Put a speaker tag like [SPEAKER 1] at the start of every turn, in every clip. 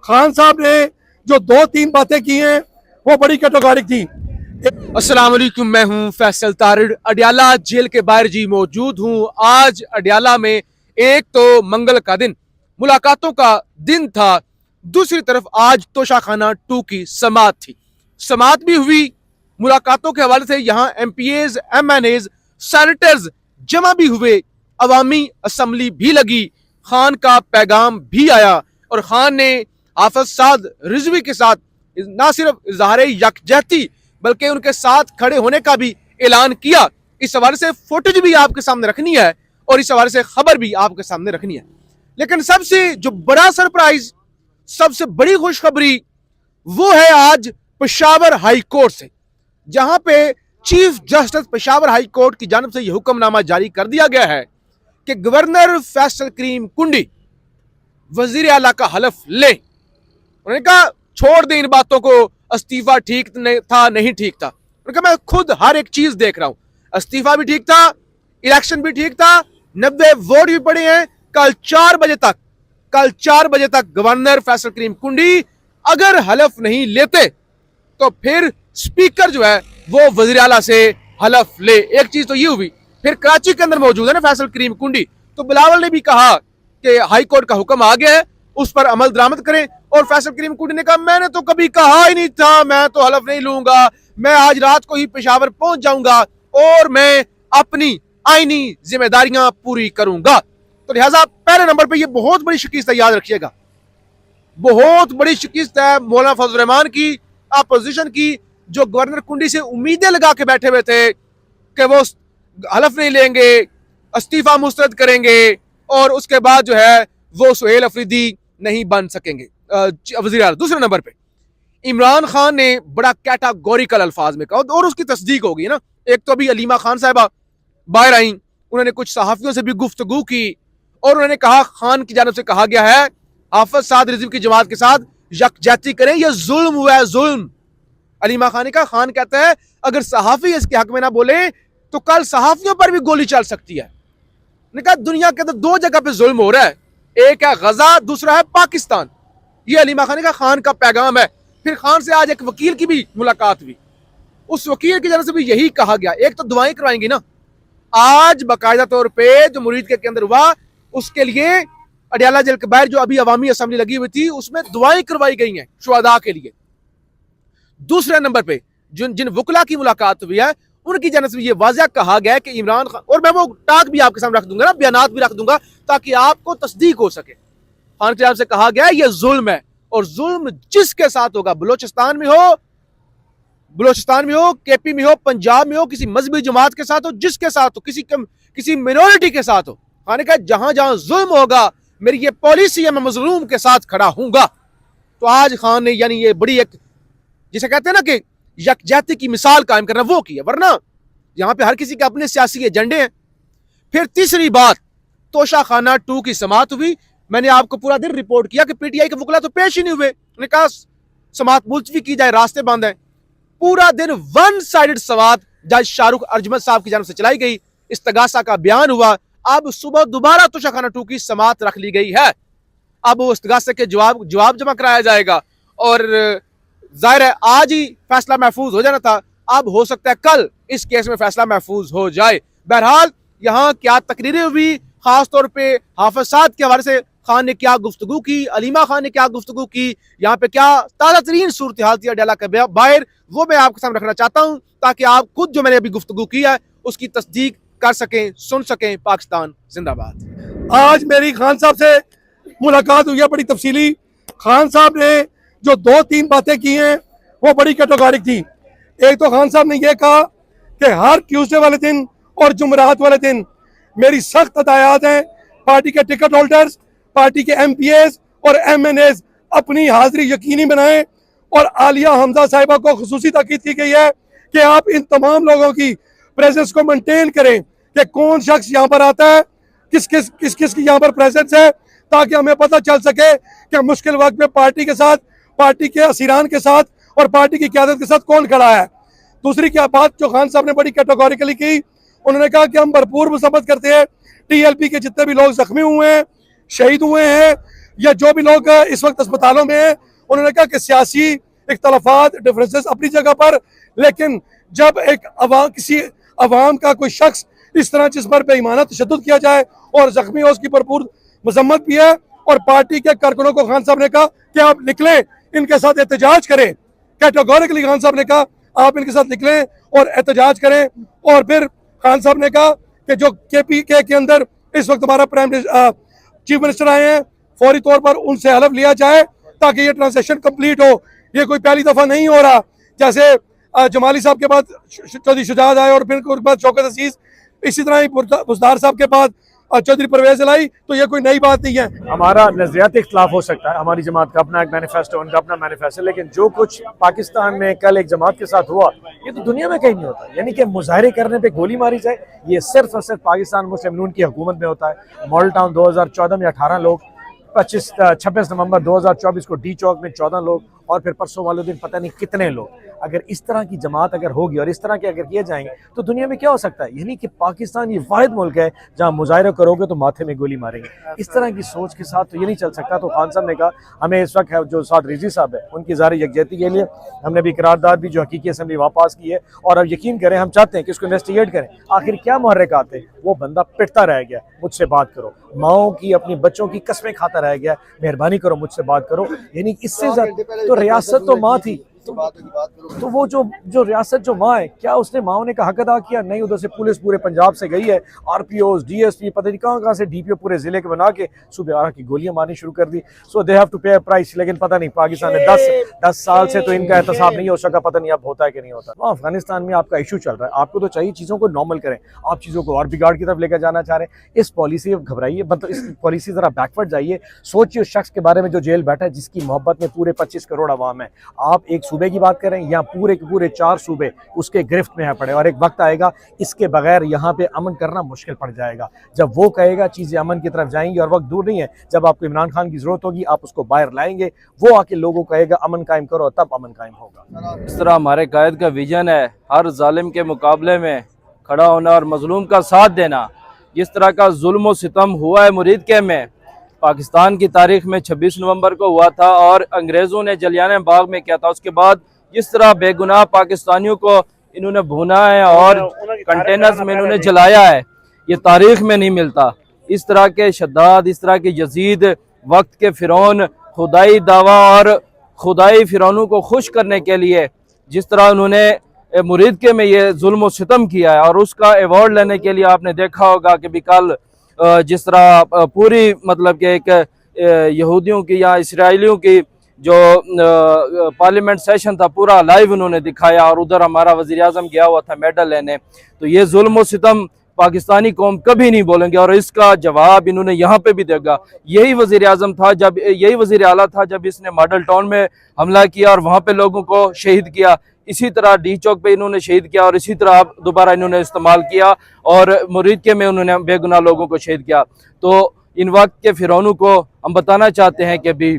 [SPEAKER 1] खान साहब ने जो दो तीन बातें की हैं वो बड़ी कैटेगोरिक थी।
[SPEAKER 2] अस्सलाम वालेकुम, मैं हूं फैसल तारिड़, अडयाला जेल के बाहर जी मौजूद हूं। आज अडयाला में एक तो मंगल का दिन, मुलाकातों का दिन था, दूसरी तरफ आज तोशाखाना 2 की समात थी। समात भी हुई, मुलाकातों के हवाले से यहाँ MPAs, MNAs, सेनेटर्स जमा भी हुए, अवामी असम्बली भी लगी, खान का पैगाम भी आया और खान ने हाफिज साद रिजवी के साथ ना सिर्फ इजहार यकजहती बल्कि उनके साथ खड़े होने का भी ऐलान किया। इस हवाले से फुटेज भी आपके सामने रखनी है और इस हवाले से खबर भी आपके सामने रखनी है। लेकिन सबसे जो बड़ा सरप्राइज, सबसे बड़ी खुशखबरी वो है आज पेशावर हाई कोर्ट से, जहां पे chief justice Peshawar high court की जानब से यह हुक्मनामा जारी कर दिया गया है कि गवर्नर फैसल करीम कुंडी वजीर आला का हलफ ले। उन्होंने कहा छोड़ दें इन बातों को, इस्तीफा ठीक था नहीं ठीक था। उन्होंने कहा मैं खुद हर एक चीज देख रहा हूं, इस्तीफा भी ठीक था, इलेक्शन भी ठीक था, 90 वोट भी पड़े हैं। कल 4 बजे तक गवर्नर फैसल करीम कुंडी अगर हलफ नहीं लेते तो फिर स्पीकर जो है वो वजीर आला से हलफ ले। एक चीज तो ये हुई। फिर कराची के अंदर मौजूद है ना फैसल करीम कुंडी, तो बिलावल ने भी कहा कि हाई कोर्ट का हुक्म आ गया है, उस पर अमल दरामद करें। और फैसल करीम कुंडी ने कहा मैंने तो कभी कहा ही नहीं था, मैं तो हलफ नहीं लूंगा, मैं आज रात को ही पेशावर पहुंच जाऊंगा और मैं अपनी आईनी जिम्मेदारियां पूरी करूंगा। तो लिहाजा पहले नंबर पे ये बहुत बड़ी शिकस्त है, याद रखिएगा, बहुत बड़ी शिकस्त है मौलाना फजल रहमान की, अपोजिशन की, जो गवर्नर कुंडी से उम्मीदें लगा के बैठे हुए थे कि वो हलफ नहीं लेंगे, इस्तीफा मुस्तरद करेंगे और उसके बाद जो है वो सुहेल अफरीदी नहीं बन सकेंगे वज़ीर आला। दूसरे नंबर पे इमरान खान ने बड़ा कैटेगोरिकल अल्फाज में कहा और उसकी तस्दीक होगी ना। एक तो अभी अलीमा खान साहिबा बाहर आई, उन्होंने कुछ सहाफियों से भी गुफ्तगू की और उन्होंने कहा खान की जानब से कहा गया है हाफिज साद रिजवी की जमात के साथ यकजहती करें, यह जुल्म हुआ है, जुल्म। अलीमा खान का खान कहता है अगर सहाफी इसके हक में ना बोले तो कल सहाफियों पर भी गोली चल सकती है। ने कहा दुनिया के अंदर 2 जगह पे जुल्म हो रहा है, एक है गजा, दूसरा है पाकिस्तान। ये अलीमा खान का खान का पैगाम है। फिर खान से आज एक वकील की भी मुलाकात हुई, उस वकील की जानब से भी यही कहा गया। एक तो दुआएं करवाएंगी ना, आज बाकायदा तौर पे जो मुरीद के अंदर हुआ उसके लिए अडयाला जेल के बाहर जो अभी अवामी असम्बली लगी हुई थी उसमें दुआएं करवाई गई हैं शुहदा के लिए। दूसरे नंबर पे जिन वकला की मुलाकात हुई है उनकी जानब से ये वाज़ह कहा गया है कि इमरान खान, और मैं वो टाक भी आपके सामने रख दूंगा ना, बयानात भी रख दूंगा ताकि आपको तस्दीक हो सके। खान की जानब से कहा गया है ये जुल्म है और जुल्म जिसके साथ होगा, बलोचिस्तान में हो, केपी में हो, पंजाब में हो, किसी मजहबी जमात के साथ हो, जिसके साथ हो, किसी मिनोरिटी के साथ हो, खान ने कहा जहां जहां जुल्म होगा मेरी ये पॉलिसी है, मैं मजलूम के साथ खड़ा हूंगा। तो आज खान ने यानी ये बड़ी एक, जिसे कहते हैं ना कि यकजहती की मिसाल कायम करना, वो की है, वरना यहां पे हर किसी के अपने सियासी एजेंडे हैं। फिर तीसरी बात, तोशाखाना 2 की समात हुई। मैंने आपको पूरा दिन रिपोर्ट किया कि पीटीआई के वकला तो पेश ही नहीं हुए, उन्होंने कहा समात मुलतवी की जाए, रास्ते बंद हैं। पूरा दिन वन साइडेड समात जज शाहरुख अर्जमत साहब की जानब से चलाई गई, इस्तगासा का बयान हुआ। अब सुबह दोबारा तोशाखाना 2 की समात रख ली गई है। अब वो इस्तगासे के जवाब जमा कराया जाएगा और जाहिर है आज ही फैसला महफूज हो जाना था, अब हो सकता है कल इस केस में फैसला महफूज हो जाए। बहरहाल यहाँ क्या तकरीरें हुई, खासतौर पे हाफिज साद के हवाले से खान ने क्या गुफ्तगू की, अलीमा खान ने क्या गुफ्तगू की, यहाँ पे क्या ताज़ा तरीन सूरत हाल थी अडयाला के बाहर, वो मैं आपके सामने रखना चाहता हूँ ताकि आप खुद जो मैंने अभी गुफ्तगू की है उसकी तस्दीक कर सकें, सुन सकें। पाकिस्तान जिंदाबाद।
[SPEAKER 1] आज मेरी खान साहब से मुलाकात हुई है बड़ी तफसीली। खान साहब ने जो दो तीन बातें की हैं वो बड़ी कैटेगोरिक थी। एक तो खान साहब ने यह कहा कि हर ट्यूसडे वाले दिन और जुमरात वाले दिन मेरी सख्त हदायत हैं, पार्टी के टिकट होल्डर्स, पार्टी के MPAs और MNAs अपनी हाजिरी यकीनी बनाएं। और आलिया हमजा साहिबा को खुसूसी ताकीद की गई है कि आप इन तमाम लोगों की प्रेजेंस को मेंटेन करें कि कौन शख्स यहाँ पर आता है, किस किस की यहाँ पर प्रेजेंस है, ताकि हमें पता चल सके कि मुश्किल वक्त में पार्टी के साथ, पार्टी के असीरान के साथ और पार्टी की क़यादत के साथ कौन खड़ा है। दूसरी क्या बात जो खान साहब ने बड़ी कैटेगोरिकली की, उन्होंने कहा कि हम भरपूर मुसम्मत करते हैं TLP के जितने भी लोग जख्मी हुए हैं, शहीद हुए हैं, या जो भी लोग इस वक्त अस्पतालों में हैं, उन्होंने कहा कि सियासी इख्तलाफात डिफरेंसेस अपनी जगह पर, लेकिन जब एक किसी अवाम का कोई शख्स इस तरह जिस पर बेईमाना तशद्दुद किया जाए और जख्मी हो, उसकी भरपूर मजम्मत भी है। और पार्टी के कारकुनों को खान साहब ने कहा कि आप निकलें, इनके साथ एहतजाज करें। कैटेगोरिकली खान साहब ने कहा आप इनके साथ निकलें और एहतजाज करें। और फिर खान साहब ने कहा कि जो KPK के अंदर इस वक्त हमारा चीफ मिनिस्टर आए हैं, फौरी तौर पर उनसे हलफ लिया जाए ताकि ये ट्रांजेक्शन कंप्लीट हो। ये कोई पहली दफा नहीं हो रहा, जैसे जमाली साहब के बाद चौधरी शुजात आए और फिर उसके बाद शौकत अजीज, इसी तरह ही बुजदार साहब के बाद चौधरी परवेज लाई, तो ये कोई नई बात नहीं है।
[SPEAKER 3] हमारा नजरियाती इख्तलाफ हो सकता है, हमारी जमात का अपना एक मैनिफेस्टो, उनका अपना मैनिफेस्टो, लेकिन जो कुछ पाकिस्तान में कल एक जमात के साथ हुआ, ये तो दुनिया में कहीं नहीं होता। यानी कि मुजाहरे करने पे गोली मारी जाए, ये सिर्फ और सिर्फ पाकिस्तान मुस्लिम नून की हुकूमत में होता है। मॉडल टाउन 2014 में 18 लोग, 26 नवंबर 2024 को डी चौक में 14 लोग, और फिर परसों वाले दिन पता नहीं कितने लोग। अगर इस तरह की जमात अगर होगी और इस तरह के अगर किए जाएंगे तो दुनिया में क्या हो सकता है। यानी कि पाकिस्तान ये वाहिद मुल्क है जहाँ मुजाहरा करोगे तो माथे में गोली मारेंगे। इस तरह की सोच के साथ तो ये नहीं चल सकता। तो खान साहब ने कहा हमें इस वक्त जो साथ रिजी साहब है उनकी ज़ाहिर यकजहती के लिए हमने भी करारदाद भी जो हकीकी असम्बली वहाँ पास की है, और अब यकीन करें हम चाहते हैं कि इसको इन्वेस्टिगेट करें, आखिर क्या मुहर्रिक आते। वो बंदा पिटता रह गया, मुझसे बात करो, माओं की अपनी बच्चों की कस्में खाता रह गया, मेहरबानी करो मुझसे बात करो। यानी इससे ज़्यादा तो रियासत तो माँ थी, तो वो जो रियासत जो माँ है, क्या उसने माओ ने का हक अदा किया? नहीं, उधर से पुलिस पूरे पंजाब से गई है, RPOs DSP पता नहीं कहाँ से DPO पूरे जिले के बना के सुबह आरा की गोलियां मारनी शुरू कर दी। सो दे हैव टू पे प्राइस। लेकिन पता नहीं पाकिस्तान में 10 साल से तो इनका एहतसाब नहीं हो सका, पता नहीं अब होता है कि नहीं होता। तो अफगानिस्तान में आपका इशू चल रहा है, आपको तो चाहिए चीज़ों को नॉर्मल करें, आप चीज़ों को और बिगाड़ की तरफ लेकर जाना चाह रहे हैं। इस पॉलिसी घबराइए, मतलब इस पॉलिसी ज़रा बैकवर्ड जाइए। सोचिए उस शख्स के बारे में जो जेल बैठा है, जिसकी मोहब्बत में पूरे 25 करोड़ अवाम है। आप एक सूबे की बात करें, यहाँ पूरे के पूरे 4 सूबे उसके गिरफ्त में है पड़े, और एक वक्त आएगा इसके बगैर यहाँ पे अमन करना मुश्किल पड़ जाएगा। जब वो कहेगा चीज़ें अमन की तरफ जाएंगी, और वक्त दूर नहीं है जब आपको इमरान खान की ज़रूरत होगी, आप उसको बाहर लाएंगे, वो आके लोगों को कहेगा अमन कायम करो, तब अमन कायम होगा।
[SPEAKER 4] इस तरह हमारे कायद का विजन है, हर जालिम के मुकाबले में खड़ा होना और मजलूम का साथ देना। जिस तरह का जुल्म और सितम हुआ है मुरीदके में, पाकिस्तान की तारीख में 26 नवंबर को हुआ था, और अंग्रेज़ों ने जलियान बाग में किया था। उसके बाद जिस तरह बेगुनाह पाकिस्तानियों को इन्होंने भूना है और कंटेनर्स में इन्होंने जलाया है, ये तारीख में नहीं मिलता। इस तरह के शद्दाद, इस तरह के यजीद, वक्त के फिरौन, खुदाई दावा और खुदाई फिरौनों को खुश करने के लिए जिस तरह उन्होंने मुरीदके में ये जुल्म और सितम किया है, और उसका अवार्ड लेने के लिए आपने देखा होगा कि भी कल जिस तरह पूरी मतलब कि एक यहूदियों की या इसराइलियों की जो पार्लियामेंट सेशन था पूरा लाइव उन्होंने दिखाया, और उधर हमारा वज़ीर आज़म गया हुआ था मेडल लेने। तो ये जुल्म और सितम पाकिस्तानी कौम कभी नहीं बोलेंगे, और इसका जवाब इन्होंने यहाँ पे भी देगा। यही वज़ीर आज़म था जब, यही वज़ीर आला था जब इसने मॉडल टाउन में हमला किया और वहाँ पे लोगों को शहीद किया। इसी तरह डी चौक पे इन्होंने शहीद किया, और इसी तरह अब दोबारा इन्होंने इस्तेमाल किया और मुरीदके में उन्होंने बेगुनाह लोगों को शहीद किया। तो इन वक्त के फिरौनों को हम बताना चाहते हैं कि भी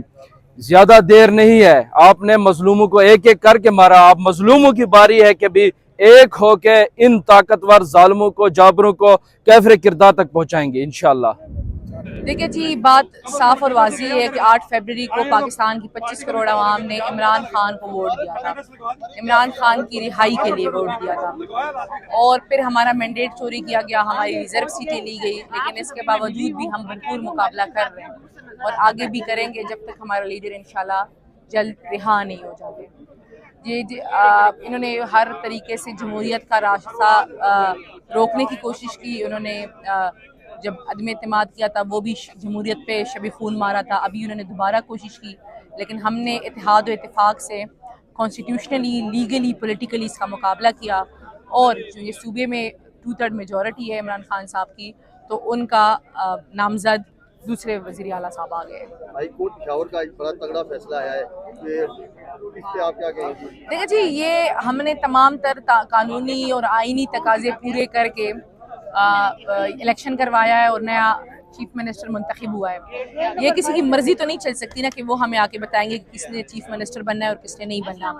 [SPEAKER 4] ज्यादा देर नहीं है, आपने मजलूमों को एक एक करके मारा, आप मजलूमों की बारी है कि भी एक हो के इन ताकतवर जालिमों को, जाबरों को कैफरे किरदार तक पहुंचाएंगे इंशाल्लाह।
[SPEAKER 5] देखिए जी, बात साफ और वाज़ी है कि 8 फरवरी को पाकिस्तान की 25 करोड़ आवाम ने इमरान खान को वोट दिया था, इमरान खान की रिहाई के लिए वोट दिया था, और फिर हमारा मैंडेट चोरी किया गया, हमारी रिजर्व सीटें ली गई। लेकिन इसके बावजूद भी हम भरपूर मुकाबला कर रहे हैं और आगे भी करेंगे जब तक हमारा लीडर इंशाल्लाह जल्द रिहा नहीं हो जाते। इन्होंने हर तरीके से जमहूरियत का रास्ता रोकने की कोशिश की। उन्होंने जब अदम एतमाद किया था वो भी जमहूरियत पे शब खून मारा था। अभी उन्होंने दोबारा कोशिश की, लेकिन हमने इत्तेहाद और इत्तेफाक से कॉन्स्टिट्यूशनली, लीगली, पॉलिटिकली इसका मुकाबला किया, और जो ये सूबे में 2/3 मेजॉरिटी है इमरान खान साहब की, तो उनका नामजद दूसरे वज़ीर आला साहब आ गए।
[SPEAKER 6] हाई कोर्ट पेशावर का एक बड़ा तगड़ा फैसला आया है, इस पे आप क्या कहेंगे?
[SPEAKER 5] देखिए जी, ये हमने तमाम तर कानूनी और आईनी तकाजे पूरे करके इलेक्शन करवाया है और नया चीफ मिनिस्टर मुंतखब हुआ है। ये किसी की मर्जी तो नहीं चल सकती ना कि वो हमें आके बताएंगे कि किसने चीफ मिनिस्टर बनना है और किसने नहीं बनना।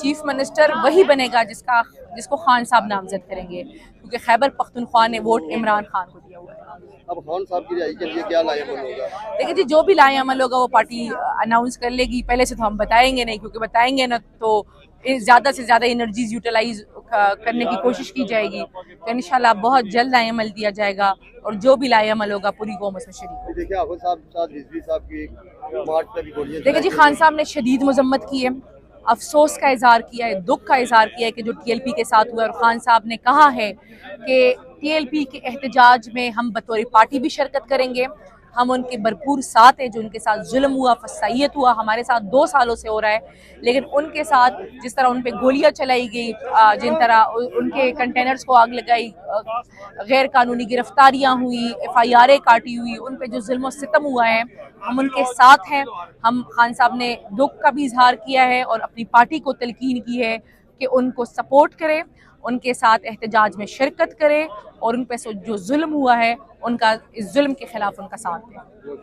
[SPEAKER 5] चीफ मिनिस्टर वही बनेगा जिसको खान साहब नामजद करेंगे, क्योंकि खैबर पख्तूनख्वा ने वोट इमरान खान को दिया हुआ है।
[SPEAKER 6] अब खान साहब की रिहाई के लिए क्या लाएअमल होगा?
[SPEAKER 5] देखिए जी, जो भी लाएअमल होगा वो पार्टी अनाउंस कर लेगी। पहले से तो हम बताएंगे नहीं, क्योंकि बताएंगे ना तो ज़्यादा से ज़्यादा एनर्जीज यूटिलाइज करने की कोशिश की जाएगी। तो इंशाल्लाह बहुत जल्द लाएअमल दिया जाएगा और जो भी लाएअमल होगा पूरी कौम उसमें शरीक।
[SPEAKER 6] देखिए आफत साहब रिजवी साहब की मार्च पे भी गोलियां
[SPEAKER 5] देखिए जी, खान साहब ने शदीद मजम्मत की है, अफसोस का इजहार किया है, दुख का इजहार किया है कि जो TLP के साथ हुआ है। और खान साहब ने कहा है कि TLP के एहतजाज में हम बतौर पार्टी भी शिरकत करेंगे, हम उनके भरपूर साथ हैं। जो उनके साथ जुल्म हुआ, फसाइयत हुआ, हमारे साथ 2 सालों से हो रहा है, लेकिन उनके साथ जिस तरह उन पे गोलियां चलाई गई, जिन तरह उनके कंटेनर्स को आग लगाई, गैर कानूनी गिरफ्तारियां हुई, FIR काटी हुई, उन पे जो जुल्म और सितम हुआ है, हम उनके साथ हैं। हम खान साहब ने दुख का भी इजहार किया है और अपनी पार्टी को तलकीन की है कि उनको सपोर्ट करें, उनके साथ एहतजाज में शिरकत करें और उन पे जो जुल्म हुआ है उनका, इस जुल्म के खिलाफ उनका साथ दें।